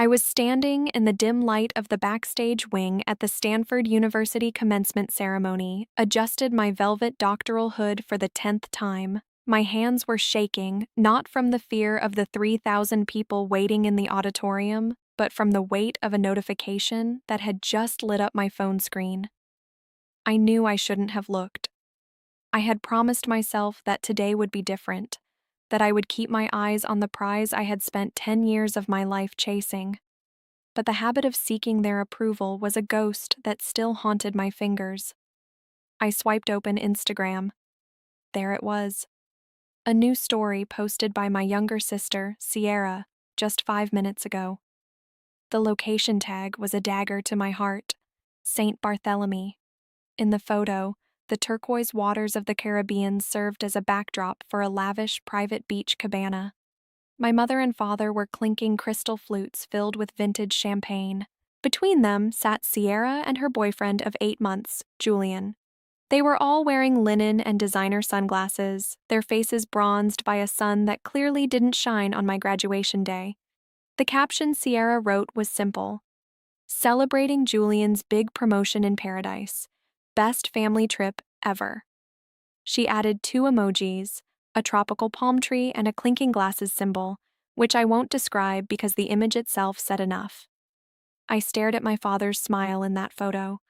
I was standing in the dim light of the backstage wing at the Stanford University commencement ceremony, adjusted my velvet doctoral hood for the 10th time. My hands were shaking, not from the fear of the 3,000 people waiting in the auditorium, but from the weight of a notification that had just lit up my phone screen. I knew I shouldn't have looked. I had promised myself that today would be different, that I would keep my eyes on the prize I had spent 10 years of my life chasing. But the habit of seeking their approval was a ghost that still haunted my fingers. I swiped open Instagram. There it was. A new story posted by my younger sister, Sierra, just 5 minutes ago. The location tag was a dagger to my heart. St. Barthélemy. In the photo, the turquoise waters of the Caribbean served as a backdrop for a lavish private beach cabana. My mother and father were clinking crystal flutes filled with vintage champagne. Between them sat Sierra and her boyfriend of 8 months, Julian. They were all wearing linen and designer sunglasses, their faces bronzed by a sun that clearly didn't shine on my graduation day. The caption Sierra wrote was simple: "Celebrating Julian's big promotion in paradise. Best family trip ever." She added 2 emojis, a tropical palm tree and a clinking glasses symbol, which I won't describe because the image itself said enough. I stared at my father's smile in that photo.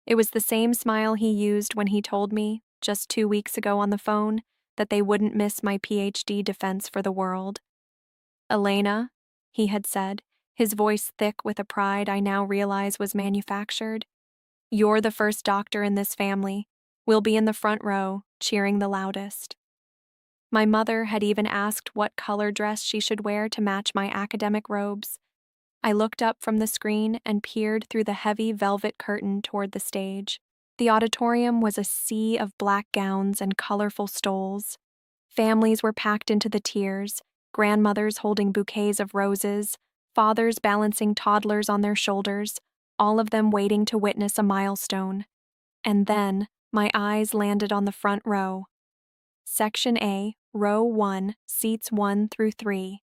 It was the same smile he used when he told me, just 2 weeks ago on the phone, that they wouldn't miss my PhD defense for the world. "Elena," he had said, his voice thick with a pride I now realize was manufactured, "you're the first doctor in this family. We'll be in the front row, cheering the loudest." My mother had even asked what color dress she should wear to match my academic robes. I looked up from the screen and peered through the heavy velvet curtain toward the stage. The auditorium was a sea of black gowns and colorful stoles. Families were packed into the tiers, grandmothers holding bouquets of roses, fathers balancing toddlers on their shoulders, all of them waiting to witness a milestone. And then, my eyes landed on the front row. Section A, Row 1, Seats 1 through 3.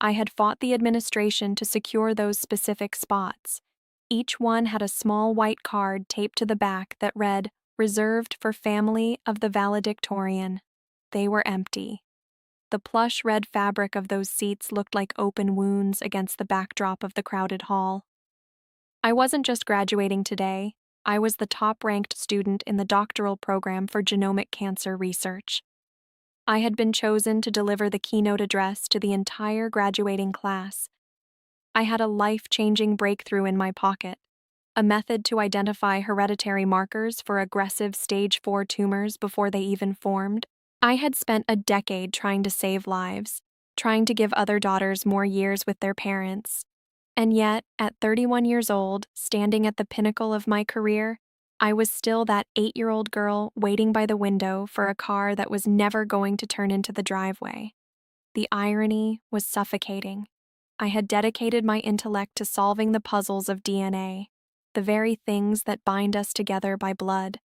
I had fought the administration to secure those specific spots. Each one had a small white card taped to the back that read, "Reserved for family of the valedictorian." They were empty. The plush red fabric of those seats looked like open wounds against the backdrop of the crowded hall. I wasn't just graduating today, I was the top-ranked student in the doctoral program for genomic cancer research. I had been chosen to deliver the keynote address to the entire graduating class. I had a life-changing breakthrough in my pocket, a method to identify hereditary markers for aggressive stage 4 tumors before they even formed. I had spent a decade trying to save lives, trying to give other daughters more years with their parents. And yet, at 31 years old, standing at the pinnacle of my career, I was still that 8-year-old girl waiting by the window for a car that was never going to turn into the driveway. The irony was suffocating. I had dedicated my intellect to solving the puzzles of DNA, the very things that bind us together by blood.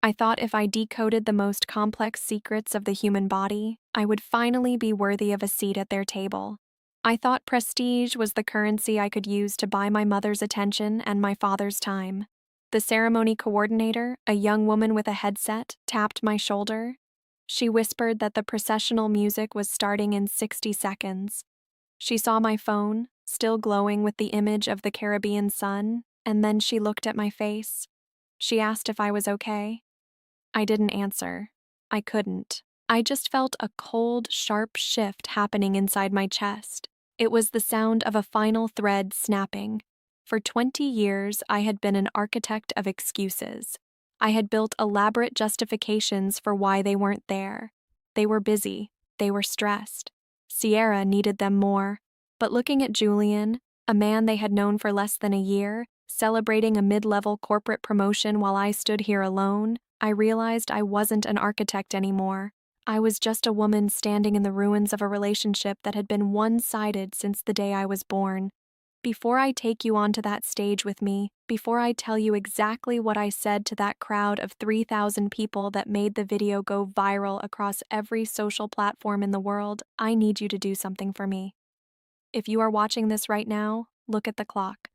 I thought if I decoded the most complex secrets of the human body, I would finally be worthy of a seat at their table. I thought prestige was the currency I could use to buy my mother's attention and my father's time. The ceremony coordinator, a young woman with a headset, tapped my shoulder. She whispered that the processional music was starting in 60 seconds. She saw my phone, still glowing with the image of the Caribbean sun, and then she looked at my face. She asked if I was okay. I didn't answer. I couldn't. I just felt a cold, sharp shift happening inside my chest. It was the sound of a final thread snapping. For 20 years, I had been an architect of excuses. I had built elaborate justifications for why they weren't there. They were busy. They were stressed. Sierra needed them more. But looking at Julian, a man they had known for less than a year, celebrating a mid-level corporate promotion while I stood here alone, I realized I wasn't an architect anymore. I was just a woman standing in the ruins of a relationship that had been one-sided since the day I was born. Before I take you onto that stage with me, before I tell you exactly what I said to that crowd of 3,000 people that made the video go viral across every social platform in the world, I need you to do something for me. If you are watching this right now, look at the clock.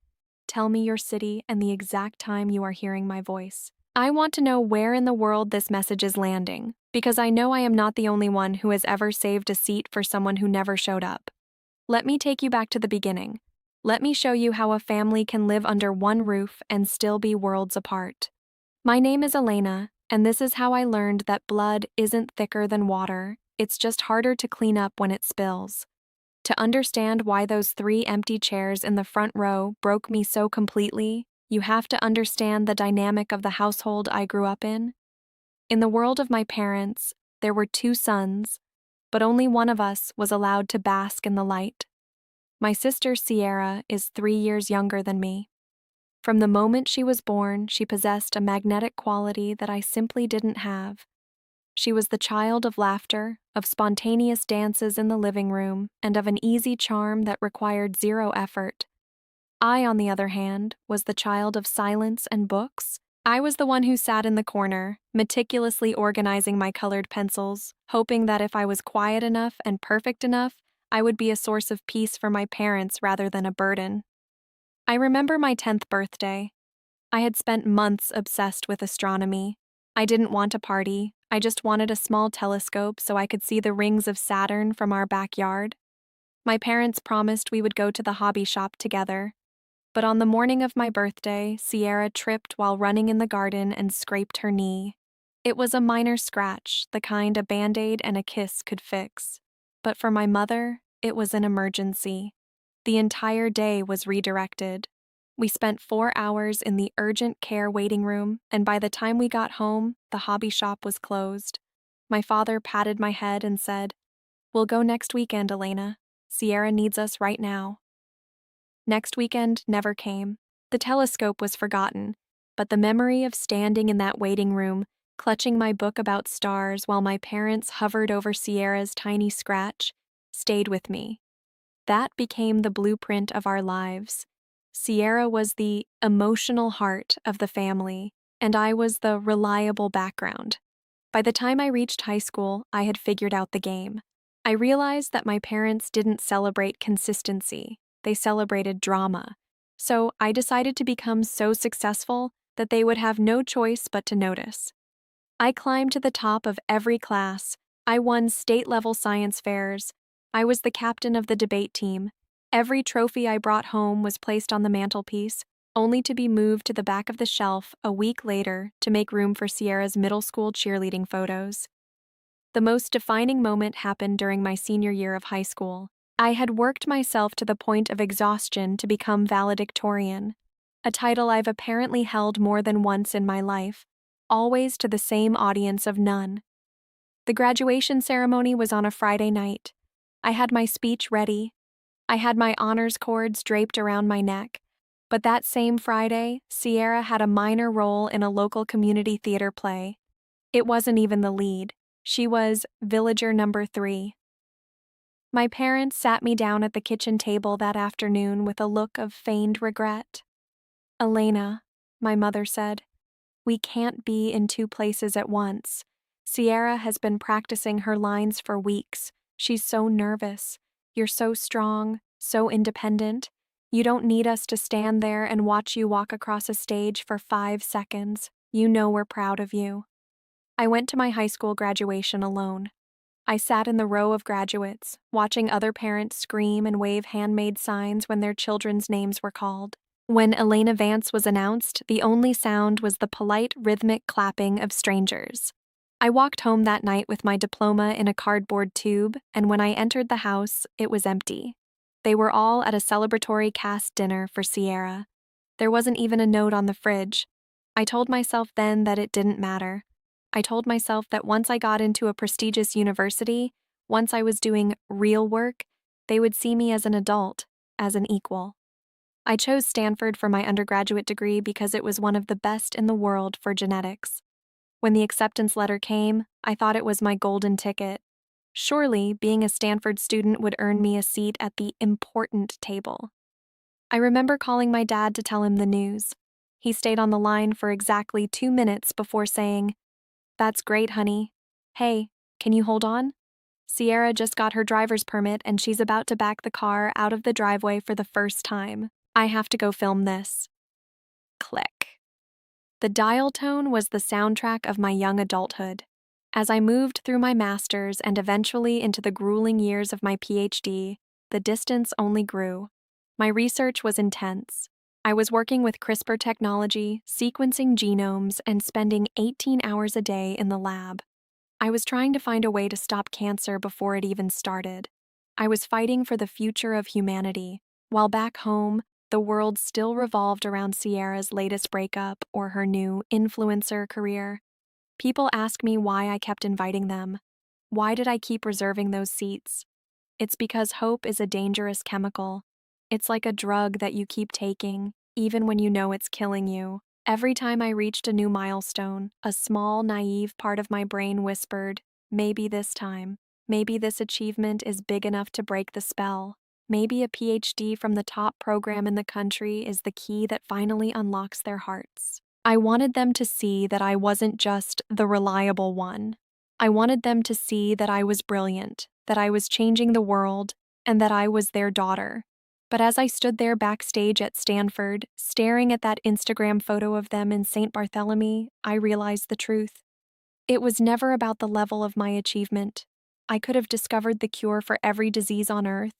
Tell me your city and the exact time you are hearing my voice. I want to know where in the world this message is landing, because I know I am not the only one who has ever saved a seat for someone who never showed up. Let me take you back to the beginning. Let me show you how a family can live under one roof and still be worlds apart. My name is Elena, and this is how I learned that blood isn't thicker than water, it's just harder to clean up when it spills. To understand why those 3 empty chairs in the front row broke me so completely, you have to understand the dynamic of the household I grew up in. In the world of my parents, there were 2 sons, but only one of us was allowed to bask in the light. My sister Sierra is 3 years younger than me. From the moment she was born, she possessed a magnetic quality that I simply didn't have. She was the child of laughter, of spontaneous dances in the living room, and of an easy charm that required 0 effort. I, on the other hand, was the child of silence and books. I was the one who sat in the corner, meticulously organizing my colored pencils, hoping that if I was quiet enough and perfect enough, I would be a source of peace for my parents rather than a burden. I remember my 10th birthday. I had spent months obsessed with astronomy. I didn't want a party, I just wanted a small telescope so I could see the rings of Saturn from our backyard. My parents promised we would go to the hobby shop together. But on the morning of my birthday, Sierra tripped while running in the garden and scraped her knee. It was a minor scratch, the kind a Band-Aid and a kiss could fix. But for my mother, it was an emergency. The entire day was redirected. We spent 4 hours in the urgent care waiting room, and by the time we got home, the hobby shop was closed. My father patted my head and said, "We'll go next weekend, Elena. Sierra needs us right now." Next weekend never came. The telescope was forgotten, but the memory of standing in that waiting room, clutching my book about stars while my parents hovered over Sierra's tiny scratch, stayed with me. That became the blueprint of our lives. Sierra was the emotional heart of the family, and I was the reliable background. By the time I reached high school, I had figured out the game. I realized that my parents didn't celebrate consistency, they celebrated drama. So I decided to become so successful that they would have no choice but to notice. I climbed to the top of every class. I won state-level science fairs. I was the captain of the debate team. Every trophy I brought home was placed on the mantelpiece, only to be moved to the back of the shelf a week later to make room for Sierra's middle school cheerleading photos. The most defining moment happened during my senior year of high school. I had worked myself to the point of exhaustion to become valedictorian, a title I've apparently held more than once in my life, always to the same audience of none. The graduation ceremony was on a Friday night. I had my speech ready. I had my honors cords draped around my neck. But that same Friday, Sierra had a minor role in a local community theater play. It wasn't even the lead. She was villager number 3. My parents sat me down at the kitchen table that afternoon with a look of feigned regret. "Elena," my mother said, "we can't be in 2 places at once. Sierra has been practicing her lines for weeks. She's so nervous. You're so strong, so independent. You don't need us to stand there and watch you walk across a stage for 5 seconds. You know we're proud of you." I went to my high school graduation alone. I sat in the row of graduates, watching other parents scream and wave handmade signs when their children's names were called. When Elena Vance was announced, the only sound was the polite, rhythmic clapping of strangers. I walked home that night with my diploma in a cardboard tube, and when I entered the house, it was empty. They were all at a celebratory cast dinner for Sierra. There wasn't even a note on the fridge. I told myself then that it didn't matter. I told myself that once I got into a prestigious university, once I was doing real work, they would see me as an adult, as an equal. I chose Stanford for my undergraduate degree because it was one of the best in the world for genetics. When the acceptance letter came, I thought it was my golden ticket. Surely, being a Stanford student would earn me a seat at the important table. I remember calling my dad to tell him the news. He stayed on the line for exactly 2 minutes before saying, "That's great, honey. Hey, can you hold on? Sierra just got her driver's permit and she's about to back the car out of the driveway for the first time." I have to go film this. Click. The dial tone was the soundtrack of my young adulthood. As I moved through my master's and eventually into the grueling years of my PhD, the distance only grew. My research was intense. I was working with CRISPR technology, sequencing genomes, and spending 18 hours a day in the lab. I was trying to find a way to stop cancer before it even started. I was fighting for the future of humanity, while back home, the world still revolved around Sierra's latest breakup or her new influencer career. People ask me why I kept inviting them. Why did I keep reserving those seats? It's because hope is a dangerous chemical. It's like a drug that you keep taking, even when you know it's killing you. Every time I reached a new milestone, a small, naive part of my brain whispered, maybe this time. Maybe this achievement is big enough to break the spell. Maybe a PhD from the top program in the country is the key that finally unlocks their hearts. I wanted them to see that I wasn't just the reliable one. I wanted them to see that I was brilliant, that I was changing the world, and that I was their daughter. But as I stood there backstage at Stanford, staring at that Instagram photo of them in St. Bartholomew, I realized the truth. It was never about the level of my achievement. I could have discovered the cure for every disease on Earth.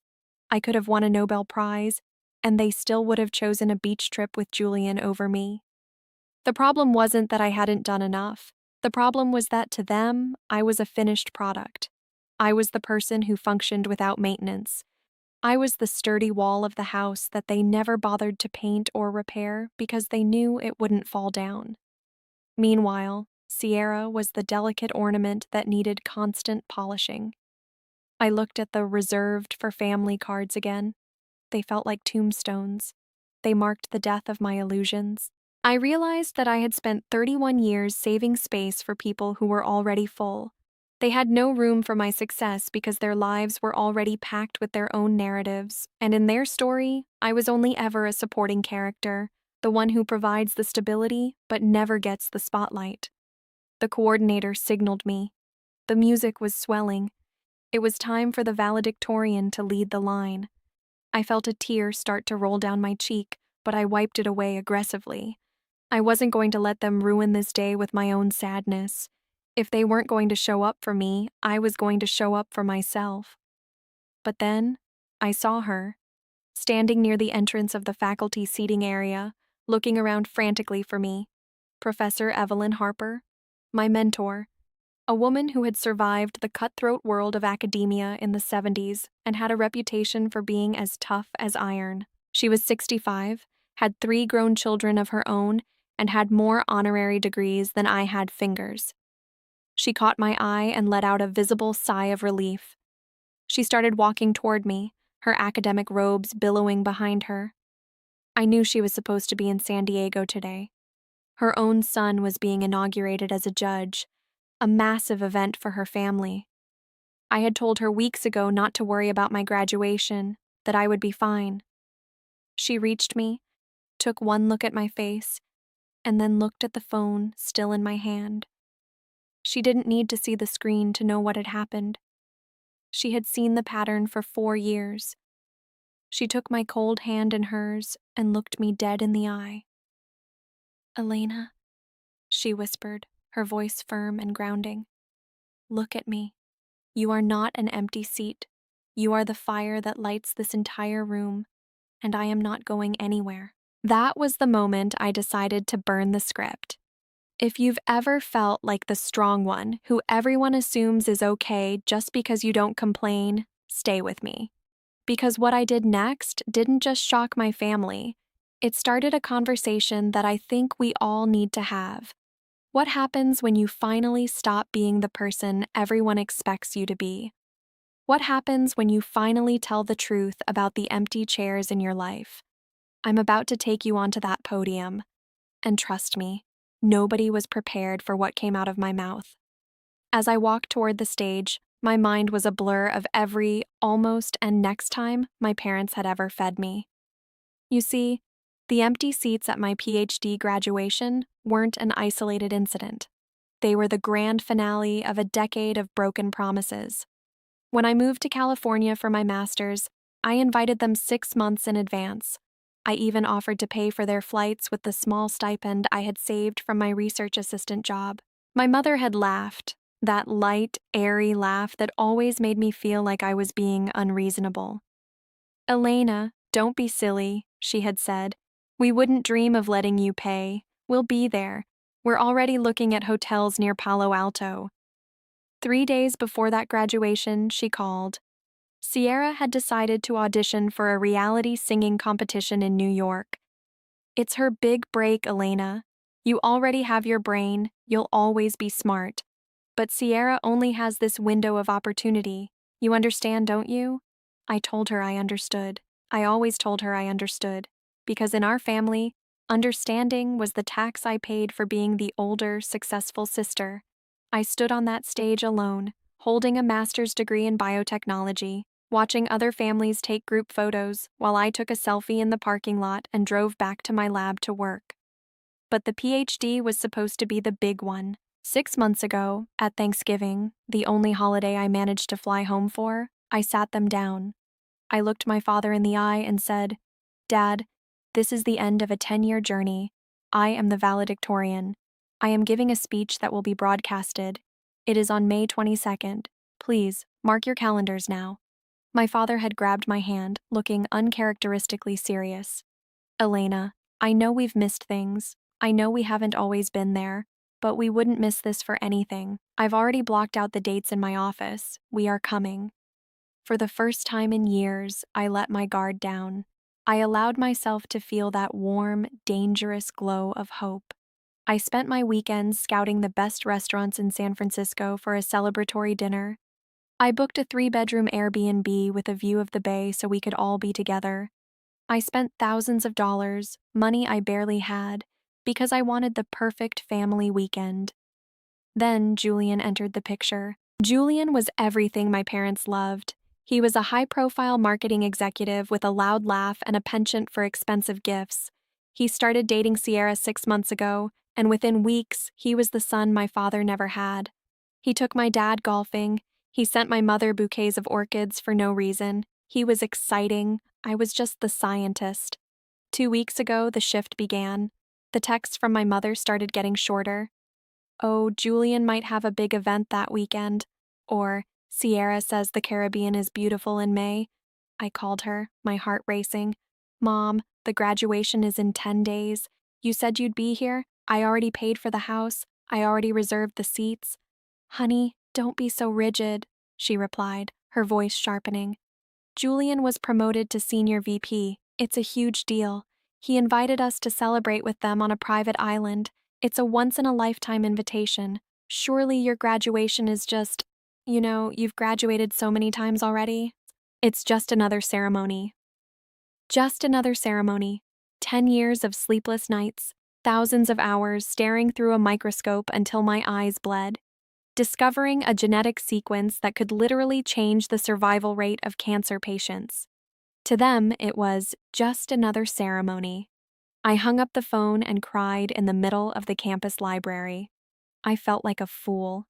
I could have won a Nobel Prize, and they still would have chosen a beach trip with Julian over me. The problem wasn't that I hadn't done enough. The problem was that to them, I was a finished product. I was the person who functioned without maintenance. I was the sturdy wall of the house that they never bothered to paint or repair because they knew it wouldn't fall down. Meanwhile, Sierra was the delicate ornament that needed constant polishing. I looked at the reserved for family cards again. They felt like tombstones. They marked the death of my illusions. I realized that I had spent 31 years saving space for people who were already full. They had no room for my success because their lives were already packed with their own narratives, and in their story, I was only ever a supporting character, the one who provides the stability but never gets the spotlight. The coordinator signaled me. The music was swelling. It was time for the valedictorian to lead the line. I felt a tear start to roll down my cheek, but I wiped it away aggressively. I wasn't going to let them ruin this day with my own sadness. If they weren't going to show up for me, I was going to show up for myself. But then, I saw her, standing near the entrance of the faculty seating area, looking around frantically for me. Professor Evelyn Harper, my mentor, a woman who had survived the cutthroat world of academia in the 70s and had a reputation for being as tough as iron. She was 65, had 3 grown children of her own, and had more honorary degrees than I had fingers. She caught my eye and let out a visible sigh of relief. She started walking toward me, her academic robes billowing behind her. I knew she was supposed to be in San Diego today. Her own son was being inaugurated as a judge, a massive event for her family. I had told her weeks ago not to worry about my graduation, that I would be fine. She reached me, took one look at my face, and then looked at the phone still in my hand. She didn't need to see the screen to know what had happened. She had seen the pattern for 4 years. She took my cold hand in hers and looked me dead in the eye. "Elena," she whispered, her voice firm and grounding. "Look at me. You are not an empty seat. You are the fire that lights this entire room, and I am not going anywhere." That was the moment I decided to burn the script. If you've ever felt like the strong one who everyone assumes is okay just because you don't complain, stay with me. Because what I did next didn't just shock my family. It started a conversation that I think we all need to have. What happens when you finally stop being the person everyone expects you to be? What happens when you finally tell the truth about the empty chairs in your life? I'm about to take you onto that podium. And trust me, nobody was prepared for what came out of my mouth. As I walked toward the stage, my mind was a blur of every almost and next time my parents had ever fed me. You see, the empty seats at my PhD graduation weren't an isolated incident. They were the grand finale of a decade of broken promises. When I moved to California for my master's, I invited them 6 months in advance. I even offered to pay for their flights with the small stipend I had saved from my research assistant job. My mother had laughed, that light, airy laugh that always made me feel like I was being unreasonable. "Elena, don't be silly," she had said. "We wouldn't dream of letting you pay. We'll be there. We're already looking at hotels near Palo Alto." 3 days before that graduation, she called. Sierra had decided to audition for a reality singing competition in New York. "It's her big break, Elena. You already have your brain, you'll always be smart. But Sierra only has this window of opportunity. You understand, don't you?" I told her I understood. I always told her I understood. Because in our family, understanding was the tax I paid for being the older, successful sister. I stood on that stage alone, holding a master's degree in biotechnology, watching other families take group photos while I took a selfie in the parking lot and drove back to my lab to work. But the PhD was supposed to be the big one. 6 months ago, at Thanksgiving, the only holiday I managed to fly home for, I sat them down. I looked my father in the eye and said, "Dad, this is the end of a 10-year journey. I am the valedictorian. I am giving a speech that will be broadcasted. It is on May 22nd. Please, mark your calendars now." My father had grabbed my hand, looking uncharacteristically serious. "Elena, I know we've missed things. I know we haven't always been there, but we wouldn't miss this for anything. I've already blocked out the dates in my office. We are coming." For the first time in years, I let my guard down. I allowed myself to feel that warm, dangerous glow of hope. I spent my weekends scouting the best restaurants in San Francisco for a celebratory dinner. I booked a 3-bedroom Airbnb with a view of the bay so we could all be together. I spent thousands of dollars, money I barely had, because I wanted the perfect family weekend. Then Julian entered the picture. Julian was everything my parents loved. He was a high-profile marketing executive with a loud laugh and a penchant for expensive gifts. He started dating Sierra 6 months ago, and within weeks, he was the son my father never had. He took my dad golfing. He sent my mother bouquets of orchids for no reason. He was exciting. I was just the scientist. 2 weeks ago, the shift began. The texts from my mother started getting shorter. "Oh, Julian might have a big event that weekend." Or, "Sierra says the Caribbean is beautiful in May." I called her, my heart racing. "Mom, the graduation is in 10 days. You said you'd be here. I already paid for the house. I already reserved the seats." "Honey, don't be so rigid," she replied, her voice sharpening. "Julian was promoted to senior VP. It's a huge deal. He invited us to celebrate with them on a private island. It's a once-in-a-lifetime invitation. Surely your graduation is just, you've graduated so many times already." "It's just another ceremony." Just another ceremony. 10 years of sleepless nights, thousands of hours staring through a microscope until my eyes bled. Discovering a genetic sequence that could literally change the survival rate of cancer patients. To them, it was just another ceremony. I hung up the phone and cried in the middle of the campus library. I felt like a fool.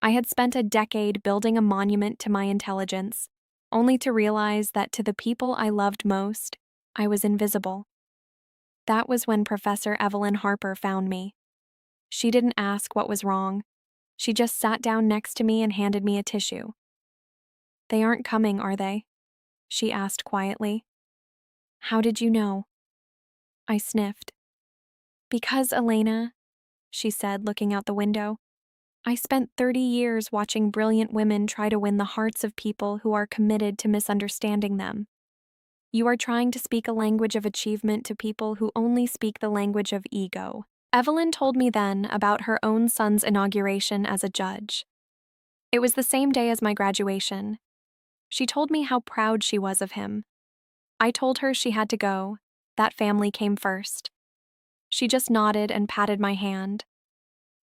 I had spent a decade building a monument to my intelligence, only to realize that to the people I loved most, I was invisible. That was when Professor Evelyn Harper found me. She didn't ask what was wrong. She just sat down next to me and handed me a tissue. "They aren't coming, are they?" she asked quietly. "How did you know?" I sniffed. "Because, Elena," she said, looking out the window, "I spent 30 years watching brilliant women try to win the hearts of people who are committed to misunderstanding them. You are trying to speak a language of achievement to people who only speak the language of ego." Evelyn told me then about her own son's inauguration as a judge. It was the same day as my graduation. She told me how proud she was of him. I told her she had to go. That family came first. She just nodded and patted my hand.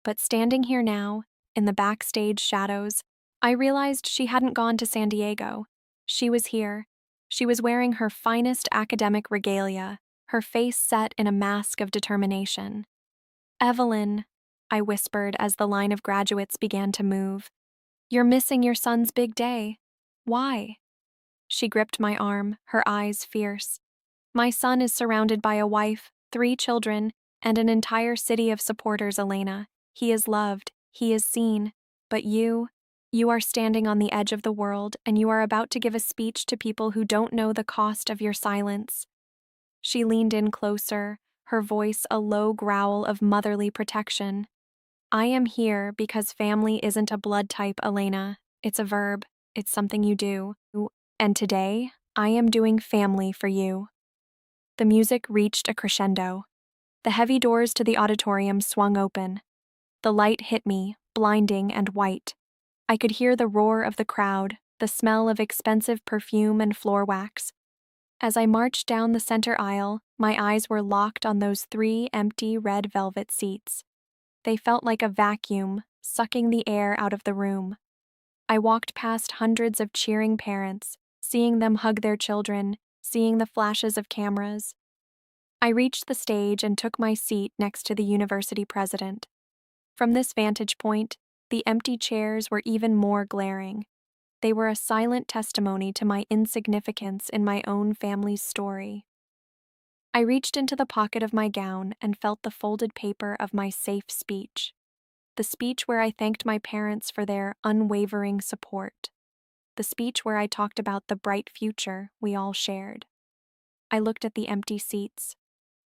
But standing here now, in the backstage shadows, I realized she hadn't gone to San Diego. She was here. She was wearing her finest academic regalia, her face set in a mask of determination. "Evelyn," I whispered as the line of graduates began to move. "You're missing your son's big day. Why?" She gripped my arm, her eyes fierce. My son is surrounded by a wife, 3 children, and an entire city of supporters, Elena. He is loved, he is seen. But you are standing on the edge of the world, and you are about to give a speech to people who don't know the cost of your silence. She leaned in closer, her voice a low growl of motherly protection. I am here because family isn't a blood type, Elena. It's a verb. It's something you do. And today, I am doing family for you. The music reached a crescendo. The heavy doors to the auditorium swung open. The light hit me, blinding and white. I could hear the roar of the crowd, the smell of expensive perfume and floor wax. As I marched down the center aisle, my eyes were locked on those 3 empty red velvet seats. They felt like a vacuum, sucking the air out of the room. I walked past hundreds of cheering parents, seeing them hug their children, seeing the flashes of cameras. I reached the stage and took my seat next to the university president. From this vantage point, the empty chairs were even more glaring. They were a silent testimony to my insignificance in my own family's story. I reached into the pocket of my gown and felt the folded paper of my safe speech. The speech where I thanked my parents for their unwavering support. The speech where I talked about the bright future we all shared. I looked at the empty seats.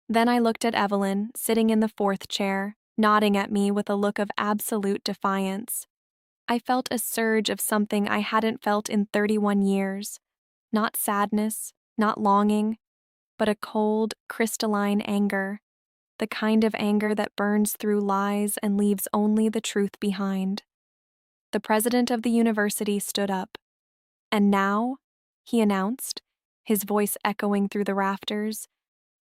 Then I looked at Evelyn, sitting in the 4th chair, nodding at me with a look of absolute defiance. I felt a surge of something I hadn't felt in 31 years. Not sadness, not longing, but a cold, crystalline anger. The kind of anger that burns through lies and leaves only the truth behind. The president of the university stood up. And now, he announced, his voice echoing through the rafters,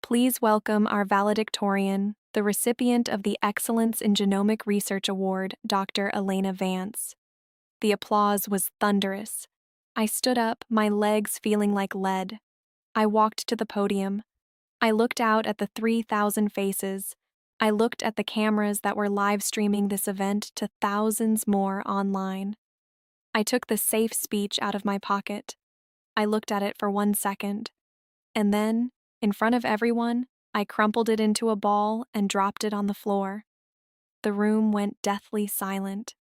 please welcome our valedictorian, the recipient of the Excellence in Genomic Research Award, Dr. Elena Vance. The applause was thunderous. I stood up, my legs feeling like lead. I walked to the podium. I looked out at the 3,000 faces. I looked at the cameras that were live streaming this event to thousands more online. I took the safe speech out of my pocket. I looked at it for 1 second. And then, in front of everyone, I crumpled it into a ball and dropped it on the floor. The room went deathly silent.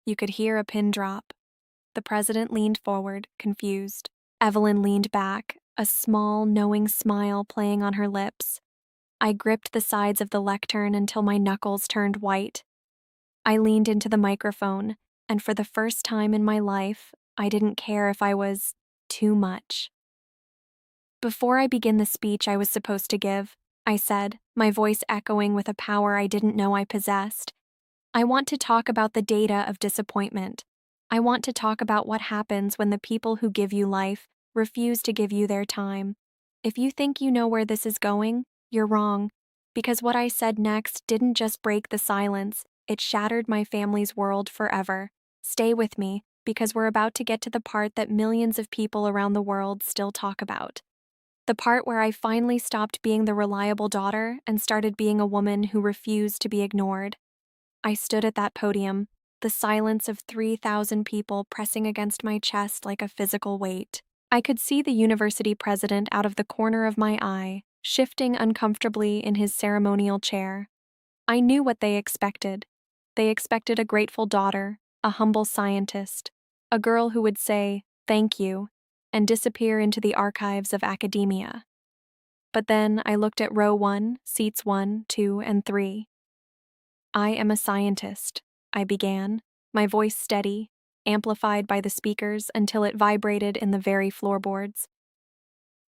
You could hear a pin drop. The president leaned forward, confused. Evelyn leaned back, a small, knowing smile playing on her lips. I gripped the sides of the lectern until my knuckles turned white. I leaned into the microphone, and for the first time in my life, I didn't care if I was too much. Before I begin the speech I was supposed to give, I said, my voice echoing with a power I didn't know I possessed, I want to talk about the data of disappointment. I want to talk about what happens when the people who give you life refuse to give you their time. If you think you know where this is going, you're wrong, because what I said next didn't just break the silence, it shattered my family's world forever. Stay with me, because we're about to get to the part that millions of people around the world still talk about. The part where I finally stopped being the reliable daughter and started being a woman who refused to be ignored. I stood at that podium, the silence of 3,000 people pressing against my chest like a physical weight. I could see the university president out of the corner of my eye, shifting uncomfortably in his ceremonial chair. I knew what they expected. They expected a grateful daughter, a humble scientist, a girl who would say, "Thank you," and disappear into the archives of academia. But then I looked at row 1, seats 1, 2, and 3. I am a scientist, I began, my voice steady, amplified by the speakers until it vibrated in the very floorboards.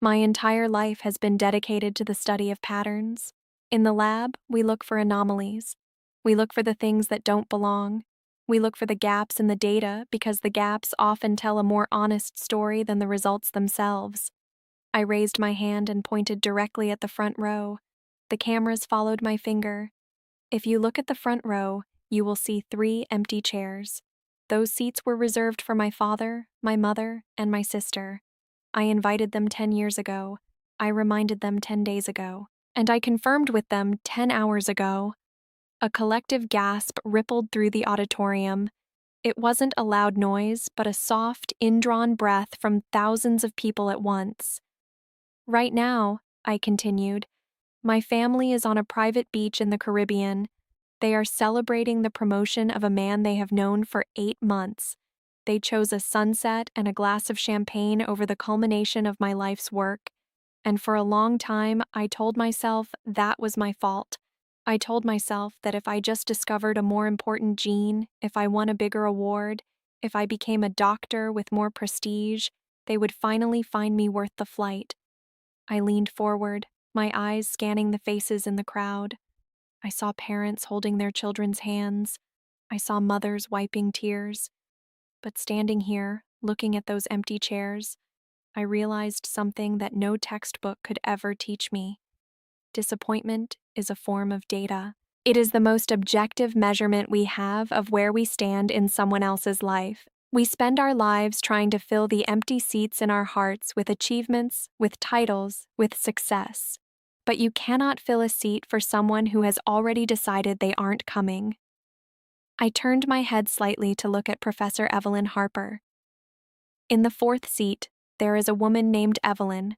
My entire life has been dedicated to the study of patterns. In the lab, we look for anomalies. We look for the things that don't belong. We look for the gaps in the data because the gaps often tell a more honest story than the results themselves. I raised my hand and pointed directly at the front row. The cameras followed my finger. If you look at the front row, you will see 3 empty chairs. Those seats were reserved for my father, my mother, and my sister. I invited them 10 years ago. I reminded them 10 days ago. And I confirmed with them 10 hours ago. A collective gasp rippled through the auditorium. It wasn't a loud noise, but a soft, indrawn breath from thousands of people at once. Right now, I continued. My family is on a private beach in the Caribbean. They are celebrating the promotion of a man they have known for 8 months. They chose a sunset and a glass of champagne over the culmination of my life's work. And for a long time, I told myself that was my fault. I told myself that if I just discovered a more important gene, if I won a bigger award, if I became a doctor with more prestige, they would finally find me worth the flight. I leaned forward, my eyes scanning the faces in the crowd. I saw parents holding their children's hands. I saw mothers wiping tears. But standing here, looking at those empty chairs, I realized something that no textbook could ever teach me. Disappointment is a form of data. It is the most objective measurement we have of where we stand in someone else's life. We spend our lives trying to fill the empty seats in our hearts with achievements, with titles, with success. But you cannot fill a seat for someone who has already decided they aren't coming. I turned my head slightly to look at Professor Evelyn Harper. In the fourth seat, there is a woman named Evelyn.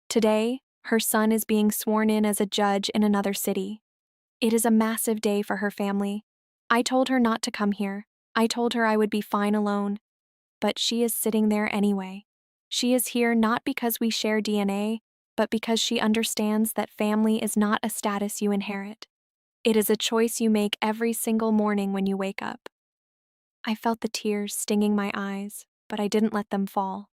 Today, her son is being sworn in as a judge in another city. It is a massive day for her family. I told her not to come here. I told her I would be fine alone. But she is sitting there anyway. She is here not because we share DNA, but because she understands that family is not a status you inherit. It is a choice you make every single morning when you wake up. I felt the tears stinging my eyes, but I didn't let them fall.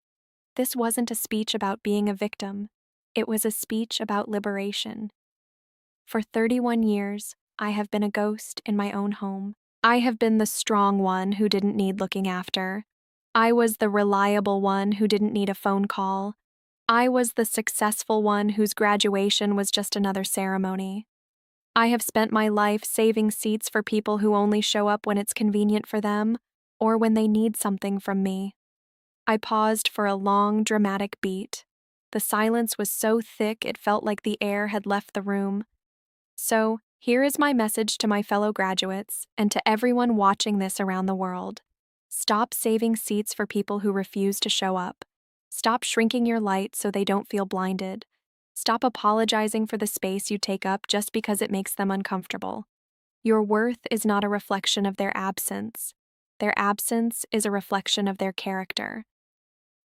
This wasn't a speech about being a victim. It was a speech about liberation. For 31 years, I have been a ghost in my own home. I have been the strong one who didn't need looking after. I was the reliable one who didn't need a phone call. I was the successful one whose graduation was just another ceremony. I have spent my life saving seats for people who only show up when it's convenient for them or when they need something from me. I paused for a long, dramatic beat. The silence was so thick it felt like the air had left the room. So, here is my message to my fellow graduates and to everyone watching this around the world. Stop saving seats for people who refuse to show up. Stop shrinking your light so they don't feel blinded. Stop apologizing for the space you take up just because it makes them uncomfortable. Your worth is not a reflection of their absence. Their absence is a reflection of their character.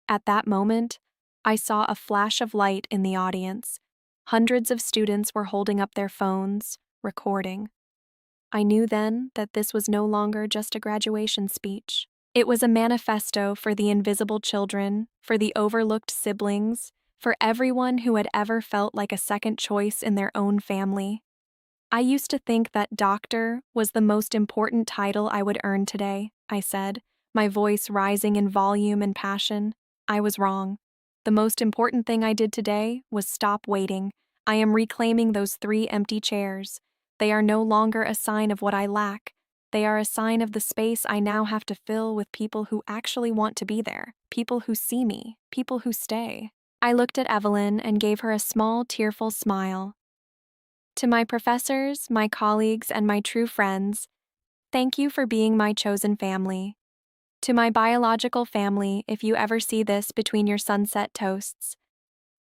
At that moment, I saw a flash of light in the audience. Hundreds of students were holding up their phones, recording. I knew then that this was no longer just a graduation speech. It was a manifesto for the invisible children, for the overlooked siblings, for everyone who had ever felt like a second choice in their own family. I used to think that doctor was the most important title I would earn today, I said, my voice rising in volume and passion. I was wrong. The most important thing I did today was stop waiting. I am reclaiming those 3 empty chairs. They are no longer a sign of what I lack. They are a sign of the space I now have to fill with people who actually want to be there, people who see me, people who stay. I looked at Evelyn and gave her a small, tearful smile. To my professors, my colleagues, and my true friends, thank you for being my chosen family. To my biological family, if you ever see this between your sunset toasts,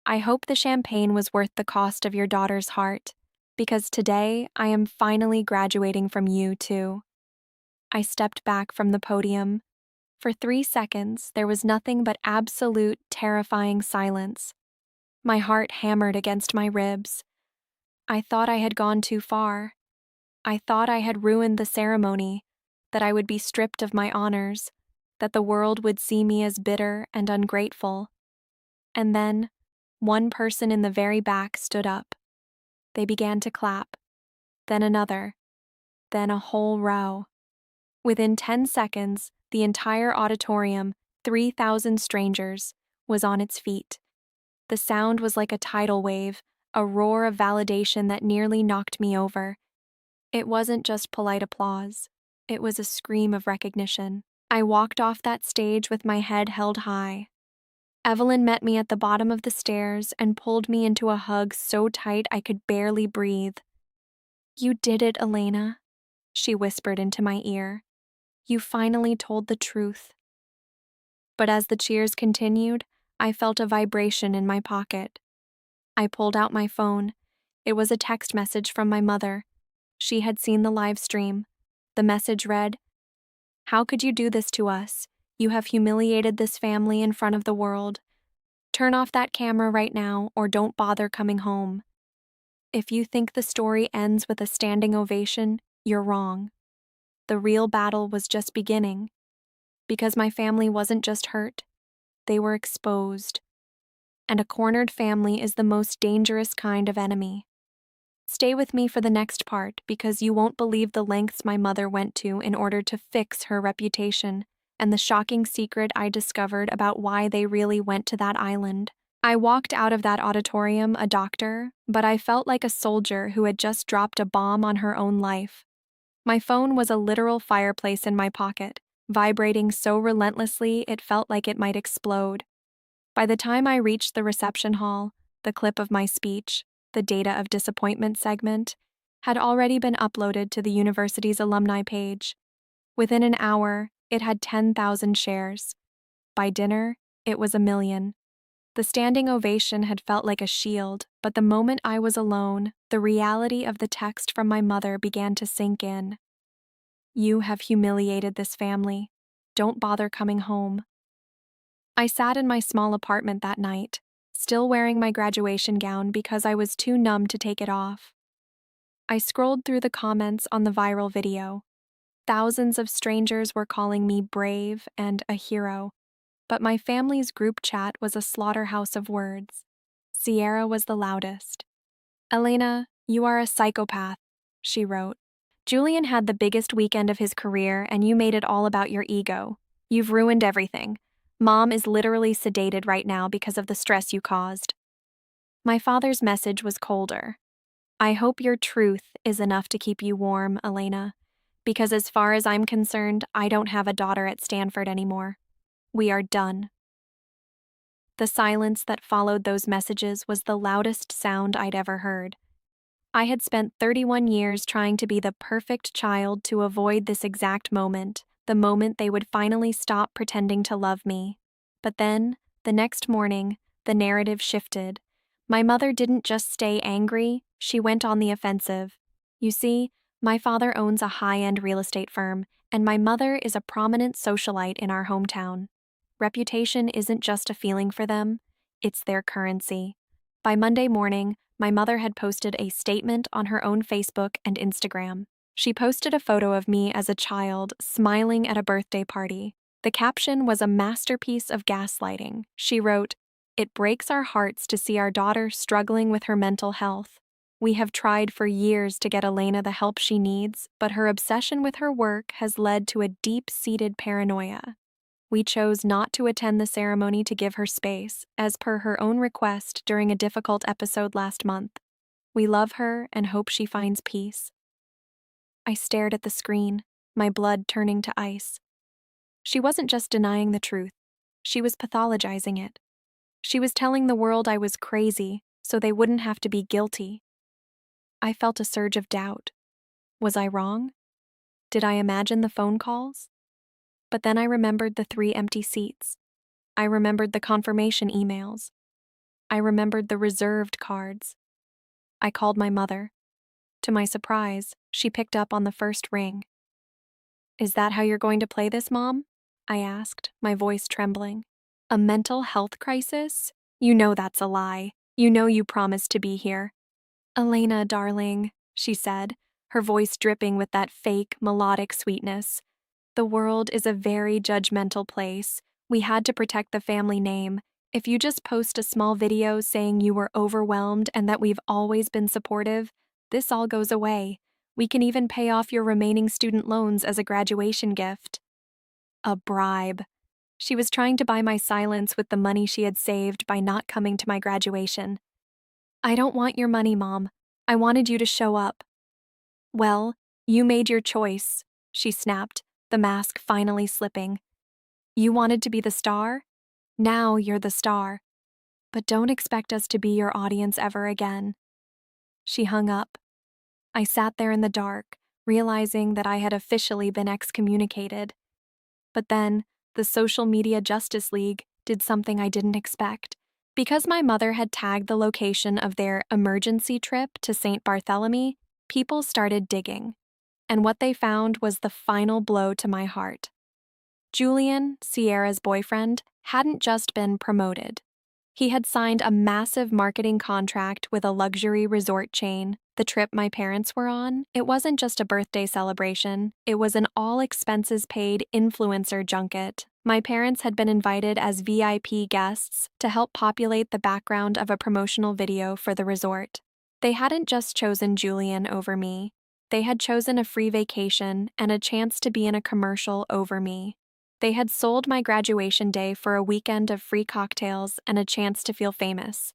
I hope the champagne was worth the cost of your daughter's heart, because today I am finally graduating from you too. I stepped back from the podium. For 3 seconds, there was nothing but absolute, terrifying silence. My heart hammered against my ribs. I thought I had gone too far. I thought I had ruined the ceremony, that I would be stripped of my honors, that the world would see me as bitter and ungrateful. And then, one person in the very back stood up. They began to clap, then another, then a whole row. Within 10 seconds, the entire auditorium, 3,000 strangers, was on its feet. The sound was like a tidal wave, a roar of validation that nearly knocked me over. It wasn't just polite applause. It was a scream of recognition. I walked off that stage with my head held high. Evelyn met me at the bottom of the stairs and pulled me into a hug so tight I could barely breathe. "You did it, Elena," she whispered into my ear. "You finally told the truth." But as the cheers continued, I felt a vibration in my pocket. I pulled out my phone. It was a text message from my mother. She had seen the live stream. The message read, "How could you do this to us? You have humiliated this family in front of the world. Turn off that camera right now or don't bother coming home. If you think the story ends with a standing ovation, you're wrong. The real battle was just beginning. Because my family wasn't just hurt, they were exposed. And a cornered family is the most dangerous kind of enemy. Stay with me for the next part because you won't believe the lengths my mother went to in order to fix her reputation and the shocking secret I discovered about why they really went to that island. I walked out of that auditorium a doctor, but I felt like a soldier who had just dropped a bomb on her own life. My phone was a literal fireplace in my pocket, vibrating so relentlessly it felt like it might explode. By the time I reached the reception hall, the clip of my speech, the Data of Disappointment segment, had already been uploaded to the university's alumni page. Within an hour, it had 10,000 shares. By dinner, it was 1,000,000. The standing ovation had felt like a shield, but the moment I was alone, the reality of the text from my mother began to sink in. You have humiliated this family. Don't bother coming home. I sat in my small apartment that night, still wearing my graduation gown because I was too numb to take it off. I scrolled through the comments on the viral video. Thousands of strangers were calling me brave and a hero, but my family's group chat was a slaughterhouse of words. Sierra was the loudest. "Elena, you are a psychopath," she wrote. "Julian had the biggest weekend of his career and you made it all about your ego. You've ruined everything. Mom is literally sedated right now because of the stress you caused." My father's message was colder. "I hope your truth is enough to keep you warm, Elena, because as far as I'm concerned, I don't have a daughter at Stanford anymore. We are done." The silence that followed those messages was the loudest sound I'd ever heard. I had spent 31 years trying to be the perfect child to avoid this exact moment, the moment they would finally stop pretending to love me. But then, the next morning, the narrative shifted. My mother didn't just stay angry, she went on the offensive. You see, my father owns a high-end real estate firm, and my mother is a prominent socialite in our hometown. Reputation isn't just a feeling for them, it's their currency. By Monday morning, my mother had posted a statement on her own Facebook and Instagram. She posted a photo of me as a child, smiling at a birthday party. The caption was a masterpiece of gaslighting. She wrote, "It breaks our hearts to see our daughter struggling with her mental health. We have tried for years to get Elena the help she needs, but her obsession with her work has led to a deep-seated paranoia. We chose not to attend the ceremony to give her space, as per her own request during a difficult episode last month. We love her and hope she finds peace." I stared at the screen, my blood turning to ice. She wasn't just denying the truth, she was pathologizing it. She was telling the world I was crazy, so they wouldn't have to be guilty. I felt a surge of doubt. Was I wrong? Did I imagine the phone calls? But then I remembered the 3 empty seats. I remembered the confirmation emails. I remembered the reserved cards. I called my mother. To my surprise, she picked up on the first ring. "Is that how you're going to play this, Mom?" I asked, my voice trembling. "A mental health crisis? You know that's a lie. You know you promised to be here." "Elena, darling," she said, her voice dripping with that fake, melodic sweetness. "The world is a very judgmental place. We had to protect the family name. If you just post a small video saying you were overwhelmed and that we've always been supportive, this all goes away. We can even pay off your remaining student loans as a graduation gift." A bribe. She was trying to buy my silence with the money she had saved by not coming to my graduation. "I don't want your money, Mom. I wanted you to show up." "Well, you made your choice," she snapped, the mask finally slipping. "You wanted to be the star? Now you're the star. But don't expect us to be your audience ever again." She hung up. I sat there in the dark, realizing that I had officially been excommunicated. But then, the Social Media Justice League did something I didn't expect. Because my mother had tagged the location of their emergency trip to St. Barthélemy, people started digging. And what they found was the final blow to my heart. Julian, Sierra's boyfriend, hadn't just been promoted. He had signed a massive marketing contract with a luxury resort chain. The trip my parents were on, it wasn't just a birthday celebration, it was an all-expenses-paid influencer junket. My parents had been invited as VIP guests to help populate the background of a promotional video for the resort. They hadn't just chosen Julian over me. They had chosen a free vacation and a chance to be in a commercial over me. They had sold my graduation day for a weekend of free cocktails and a chance to feel famous.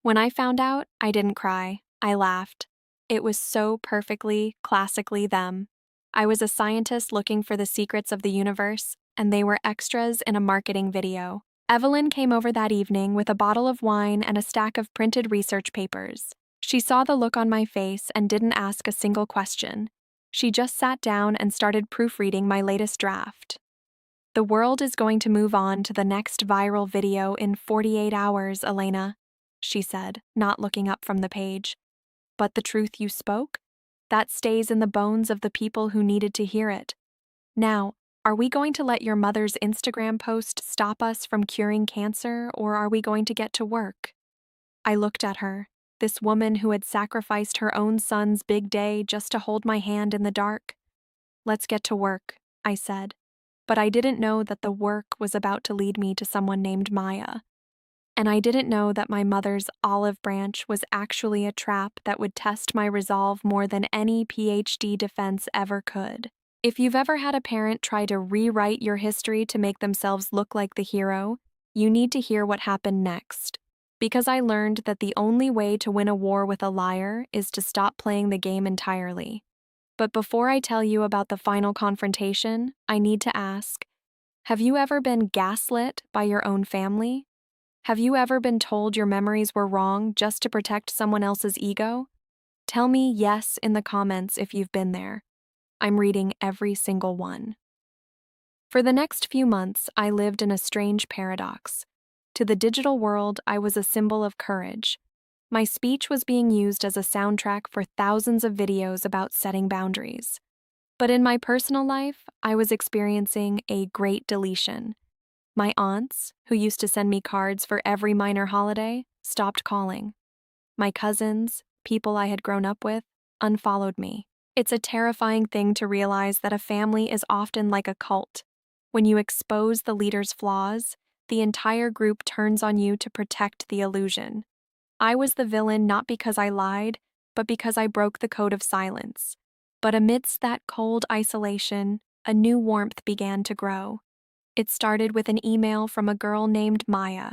When I found out, I didn't cry. I laughed. It was so perfectly, classically them. I was a scientist looking for the secrets of the universe, and they were extras in a marketing video. Evelyn came over that evening with a bottle of wine and a stack of printed research papers. She saw the look on my face and didn't ask a single question. She just sat down and started proofreading my latest draft. The world is going to move on to the next viral video in 48 hours, Elena, she said, not looking up from the page. But the truth you spoke? That stays in the bones of the people who needed to hear it. Now, are we going to let your mother's Instagram post stop us from curing cancer, or are we going to get to work? I looked at her, this woman who had sacrificed her own son's big day just to hold my hand in the dark. Let's get to work, I said. But I didn't know that the work was about to lead me to someone named Maya. And I didn't know that my mother's olive branch was actually a trap that would test my resolve more than any PhD defense ever could. If you've ever had a parent try to rewrite your history to make themselves look like the hero, you need to hear what happened next. Because I learned that the only way to win a war with a liar is to stop playing the game entirely. But before I tell you about the final confrontation, I need to ask, have you ever been gaslit by your own family? Have you ever been told your memories were wrong just to protect someone else's ego? Tell me yes in the comments if you've been there. I'm reading every single one. For the next few months, I lived in a strange paradox. To the digital world, I was a symbol of courage. My speech was being used as a soundtrack for thousands of videos about setting boundaries. But in my personal life, I was experiencing a great deletion. My aunts, who used to send me cards for every minor holiday, stopped calling. My cousins, people I had grown up with, unfollowed me. It's a terrifying thing to realize that a family is often like a cult. When you expose the leader's flaws, the entire group turns on you to protect the illusion. I was the villain not because I lied, but because I broke the code of silence. But amidst that cold isolation, a new warmth began to grow. It started with an email from a girl named Maya.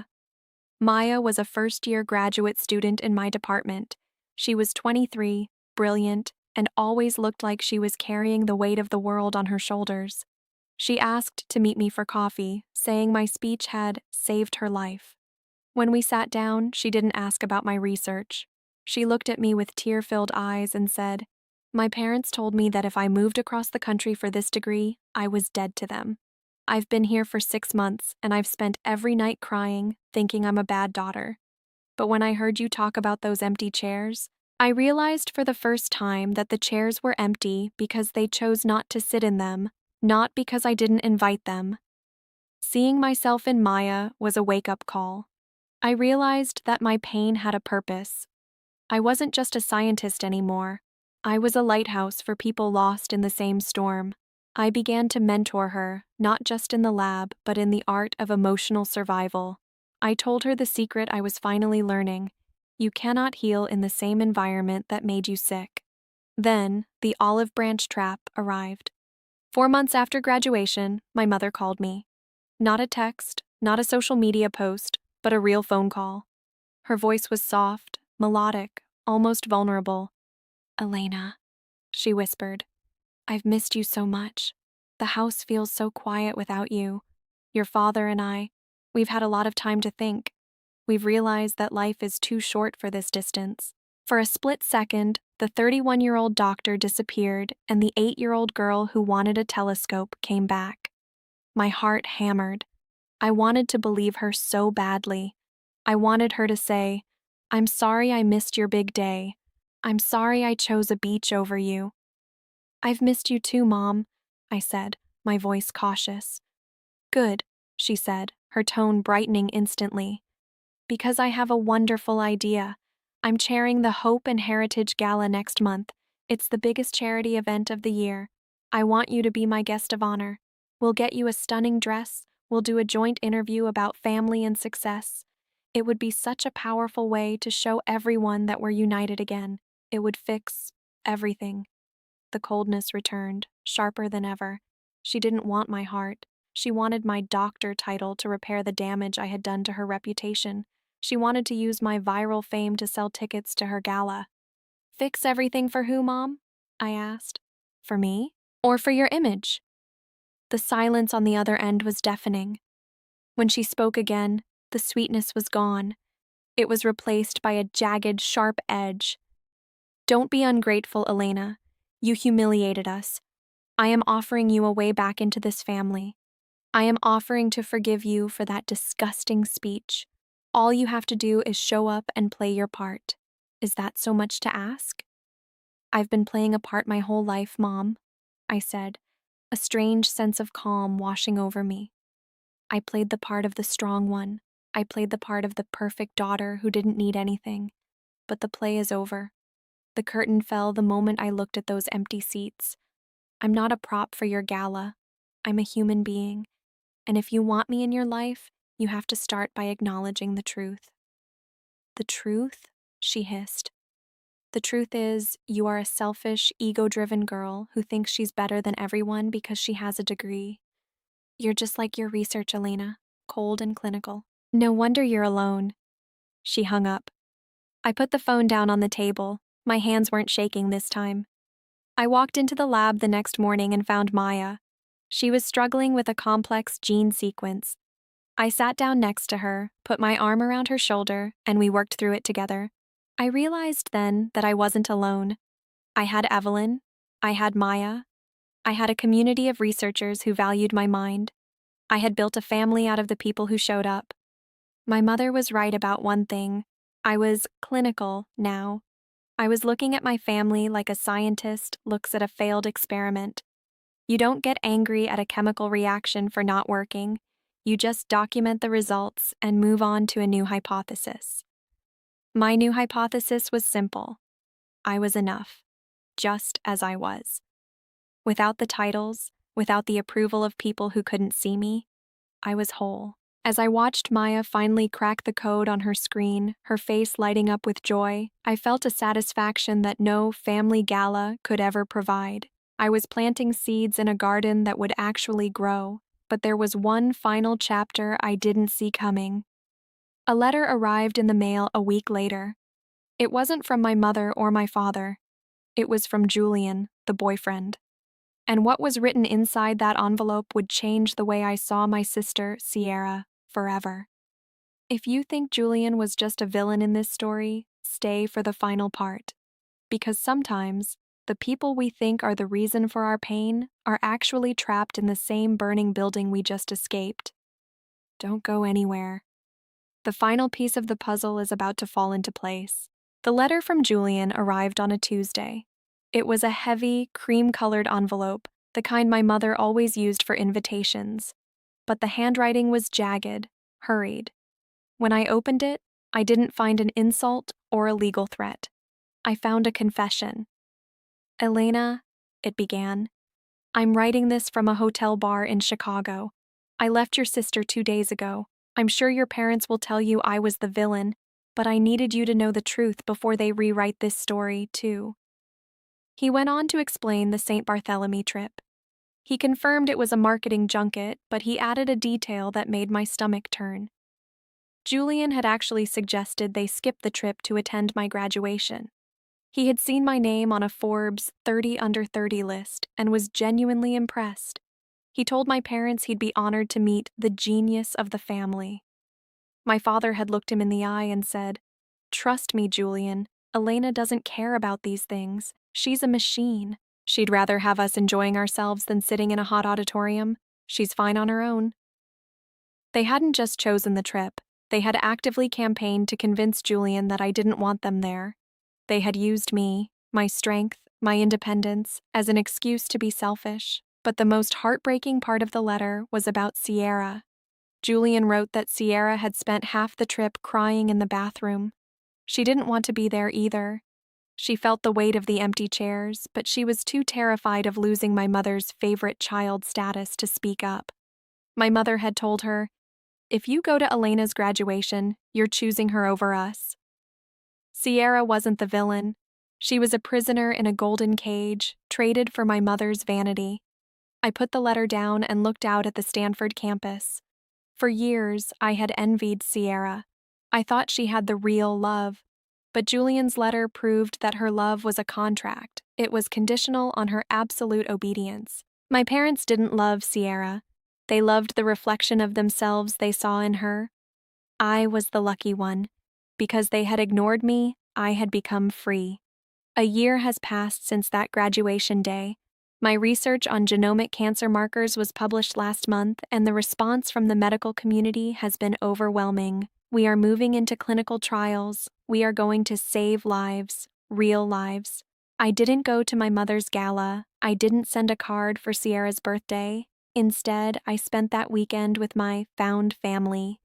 Maya was a first-year graduate student in my department. She was 23, brilliant, and always looked like she was carrying the weight of the world on her shoulders. She asked to meet me for coffee, saying my speech had saved her life. When we sat down, she didn't ask about my research. She looked at me with tear-filled eyes and said, "My parents told me that if I moved across the country for this degree, I was dead to them. I've been here for 6 months, and I've spent every night crying, thinking I'm a bad daughter. But when I heard you talk about those empty chairs, I realized for the first time that the chairs were empty because they chose not to sit in them, not because I didn't invite them." Seeing myself in Maya was a wake-up call. I realized that my pain had a purpose. I wasn't just a scientist anymore. I was a lighthouse for people lost in the same storm. I began to mentor her, not just in the lab, but in the art of emotional survival. I told her the secret I was finally learning. You cannot heal in the same environment that made you sick. Then, the olive branch trap arrived. 4 months after graduation, my mother called me. Not a text, not a social media post, but a real phone call. Her voice was soft, melodic, almost vulnerable. "Elena," she whispered, "I've missed you so much. The house feels so quiet without you. Your father and I, we've had a lot of time to think. We've realized that life is too short for this distance." For a split second, the 31-year-old doctor disappeared and the 8-year-old girl who wanted a telescope came back. My heart hammered. I wanted to believe her so badly. I wanted her to say, "I'm sorry I missed your big day. I'm sorry I chose a beach over you." "I've missed you too, Mom," I said, my voice cautious. "Good," she said, her tone brightening instantly. "Because I have a wonderful idea. I'm chairing the Hope and Heritage Gala next month. It's the biggest charity event of the year. I want you to be my guest of honor. We'll get you a stunning dress. We'll do a joint interview about family and success. It would be such a powerful way to show everyone that we're united again. It would fix everything." The coldness returned, sharper than ever. She didn't want my heart. She wanted my doctor title to repair the damage I had done to her reputation. She wanted to use my viral fame to sell tickets to her gala. "Fix everything for who, Mom?" I asked. "For me? Or for your image?" The silence on the other end was deafening. When she spoke again, the sweetness was gone. It was replaced by a jagged, sharp edge. "Don't be ungrateful, Elena. You humiliated us. I am offering you a way back into this family. I am offering to forgive you for that disgusting speech. All you have to do is show up and play your part. Is that so much to ask?" "I've been playing a part my whole life, Mom," I said, a strange sense of calm washing over me. "I played the part of the strong one. I played the part of the perfect daughter who didn't need anything. But the play is over. The curtain fell the moment I looked at those empty seats. I'm not a prop for your gala. I'm a human being. And if you want me in your life, you have to start by acknowledging the truth." "The truth?" she hissed. "The truth is, you are a selfish, ego-driven girl who thinks she's better than everyone because she has a degree. You're just like your research, Elena, cold and clinical. No wonder you're alone." She hung up. I put the phone down on the table. My hands weren't shaking this time. I walked into the lab the next morning and found Maya. She was struggling with a complex gene sequence. I sat down next to her, put my arm around her shoulder, and we worked through it together. I realized then that I wasn't alone. I had Evelyn. I had Maya. I had a community of researchers who valued my mind. I had built a family out of the people who showed up. My mother was right about one thing. I was clinical now. I was looking at my family like a scientist looks at a failed experiment. You don't get angry at a chemical reaction for not working. You just document the results and move on to a new hypothesis. My new hypothesis was simple. I was enough, just as I was. Without the titles, without the approval of people who couldn't see me, I was whole. As I watched Maya finally crack the code on her screen, her face lighting up with joy, I felt a satisfaction that no family gala could ever provide. I was planting seeds in a garden that would actually grow, but there was one final chapter I didn't see coming. A letter arrived in the mail a week later. It wasn't from my mother or my father. It was from Julian, the boyfriend. And what was written inside that envelope would change the way I saw my sister, Sierra, forever. If you think Julian was just a villain in this story, stay for the final part. Because sometimes, the people we think are the reason for our pain are actually trapped in the same burning building we just escaped. Don't go anywhere. The final piece of the puzzle is about to fall into place. The letter from Julian arrived on a Tuesday. It was a heavy, cream-colored envelope, the kind my mother always used for invitations. But the handwriting was jagged, hurried. When I opened it, I didn't find an insult or a legal threat. I found a confession. "Elena," it began, "I'm writing this from a hotel bar in Chicago. I left your sister 2 days ago. I'm sure your parents will tell you I was the villain, but I needed you to know the truth before they rewrite this story, too." He went on to explain the St. Bartholomew trip. He confirmed it was a marketing junket, but he added a detail that made my stomach turn. Julian had actually suggested they skip the trip to attend my graduation. He had seen my name on a Forbes 30 under 30 list and was genuinely impressed. He told my parents he'd be honored to meet the genius of the family. My father had looked him in the eye and said, "Trust me, Julian, Elena doesn't care about these things. She's a machine. She'd rather have us enjoying ourselves than sitting in a hot auditorium. She's fine on her own." They hadn't just chosen the trip, They had actively campaigned to convince Julian that I didn't want them there. They had used me, my strength, my independence, as an excuse to be selfish. But the most heartbreaking part of the letter was about Sierra. Julian wrote that Sierra had spent half the trip crying in the bathroom. She didn't want to be there either. She felt the weight of the empty chairs, but she was too terrified of losing my mother's favorite child status to speak up. My mother had told her, "If you go to Elena's graduation, you're choosing her over us." Sierra wasn't the villain. She was a prisoner in a golden cage, traded for my mother's vanity. I put the letter down and looked out at the Stanford campus. For years, I had envied Sierra. I thought she had the real love. But Julian's letter proved that her love was a contract. It was conditional on her absolute obedience. My parents didn't love Sierra. They loved the reflection of themselves they saw in her. I was the lucky one. Because they had ignored me, I had become free. A year has passed since that graduation day. My research on genomic cancer markers was published last month, and the response from the medical community has been overwhelming. We are moving into clinical trials. We are going to save lives, real lives. I didn't go to my mother's gala. I didn't send a card for Sierra's birthday. Instead, I spent that weekend with my found family.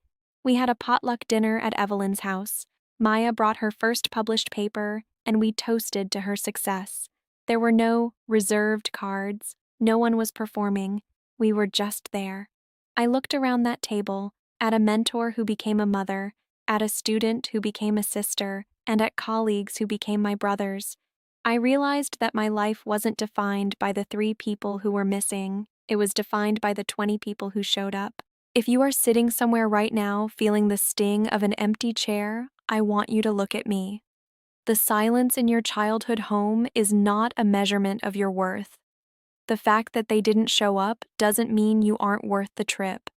We had a potluck dinner at Evelyn's house. Maya brought her first published paper, and we toasted to her success. There were no reserved cards. No one was performing. We were just there. I looked around that table, at a mentor who became a mother, at a student who became a sister, and at colleagues who became my brothers. I realized that my life wasn't defined by the 3 people who were missing. It was defined by the 20 people who showed up. If you are sitting somewhere right now feeling the sting of an empty chair, I want you to look at me. The silence in your childhood home is not a measurement of your worth. The fact that they didn't show up doesn't mean you aren't worth the trip.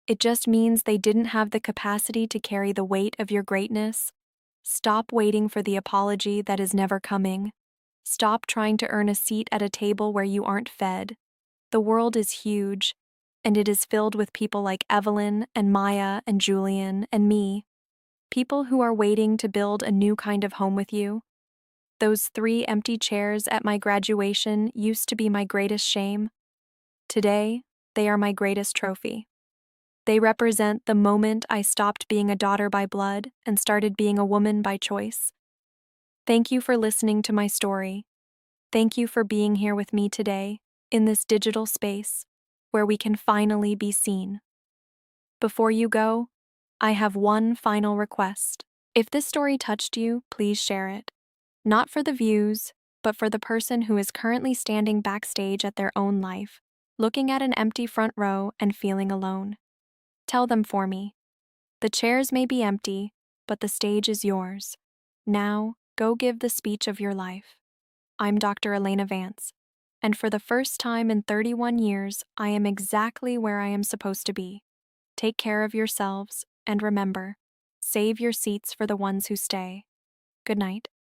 It just means they didn't have the capacity to carry the weight of your greatness. Stop waiting for the apology that is never coming. Stop trying to earn a seat at a table where you aren't fed. The world is huge, and it is filled with people like Evelyn and Maya and Julian and me. People who are waiting to build a new kind of home with you. Those 3 empty chairs at my graduation used to be my greatest shame. Today, they are my greatest trophy. They represent the moment I stopped being a daughter by blood and started being a woman by choice. Thank you for listening to my story. Thank you for being here with me today, in this digital space, where we can finally be seen. Before you go, I have one final request. If this story touched you, please share it. Not for the views, but for the person who is currently standing backstage at their own life, looking at an empty front row and feeling alone. Tell them for me. The chairs may be empty, but the stage is yours. Now, go give the speech of your life. I'm Dr. Elena Vance, and for the first time in 31 years, I am exactly where I am supposed to be. Take care of yourselves, and remember, save your seats for the ones who stay. Good night.